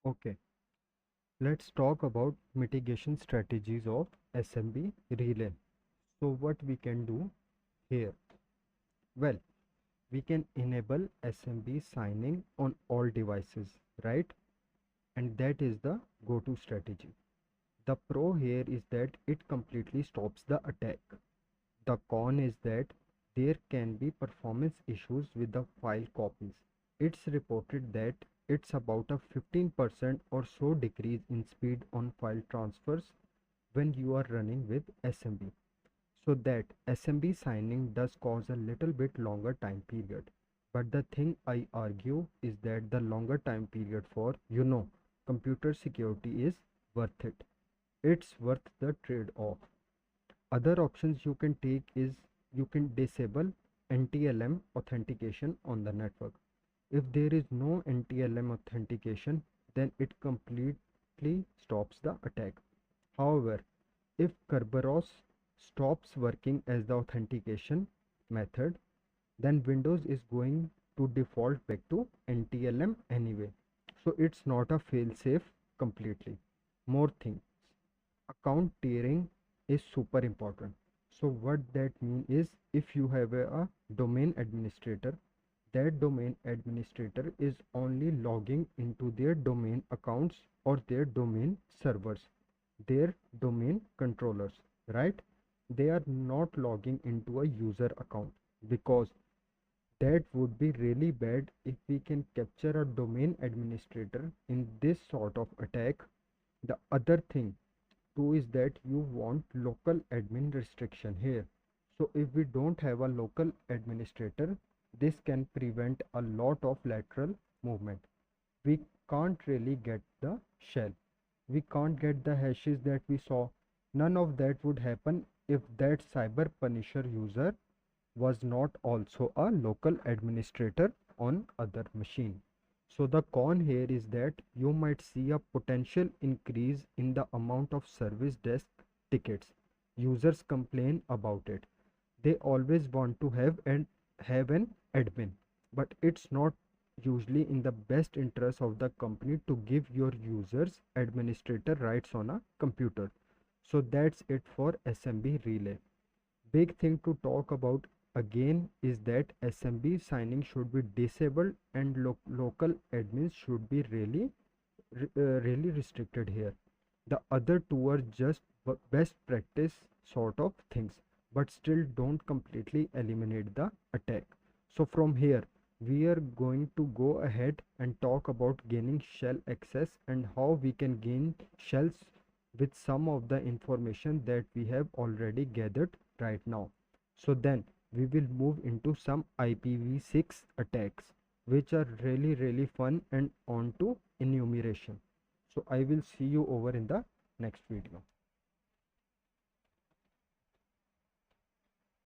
Okay, let's talk about mitigation strategies of SMB Relay. So what we can do here? Well, we can enable SMB signing on all devices, right? And that is the go-to strategy. The pro here is that it completely stops the attack. The con is that there can be performance issues with the file copies. It's reported that it's about a 15% or so decrease in speed on file transfers when you are running with SMB. So that SMB signing does cause a little bit longer time period. But the thing I argue is that the longer time period for, computer security is worth it. It's worth the trade-off. Other options you can take is you can disable NTLM authentication on the network. If there is no NTLM authentication, then it completely stops the attack. However, if Kerberos stops working as the authentication method, then Windows is going to default back to NTLM anyway. So it's not a fail-safe completely. More things. Account tiering is super important. So what that means is if you have a domain administrator, that domain administrator is only logging into their domain accounts or their domain servers, their domain controllers, right? They are not logging into a user account, because that would be really bad if we can capture a domain administrator in this sort of attack. The other thing too is that you want local admin restriction here. So if we don't have a local administrator, this can prevent a lot of lateral movement. We can't really get the shell. We can't get the hashes that we saw. None of that would happen if that cyber punisher user was not also a local administrator on other machine. So the con here is that you might see a potential increase in the amount of service desk tickets. Users complain about it. They always want to have an admin, but it's not usually in the best interest of the company to give your users administrator rights on a computer. So that's it for SMB Relay. Big thing to talk about again is that SMB signing should be disabled and local admins should be really restricted here. The other two are just best practice sort of things, but still don't completely eliminate the attack. So from here we are going to go ahead and talk about gaining shell access and how we can gain shells with some of the information that we have already gathered right now. So then we will move into some IPv6 attacks, which are really fun, and on to enumeration. So I will see you over in the next video.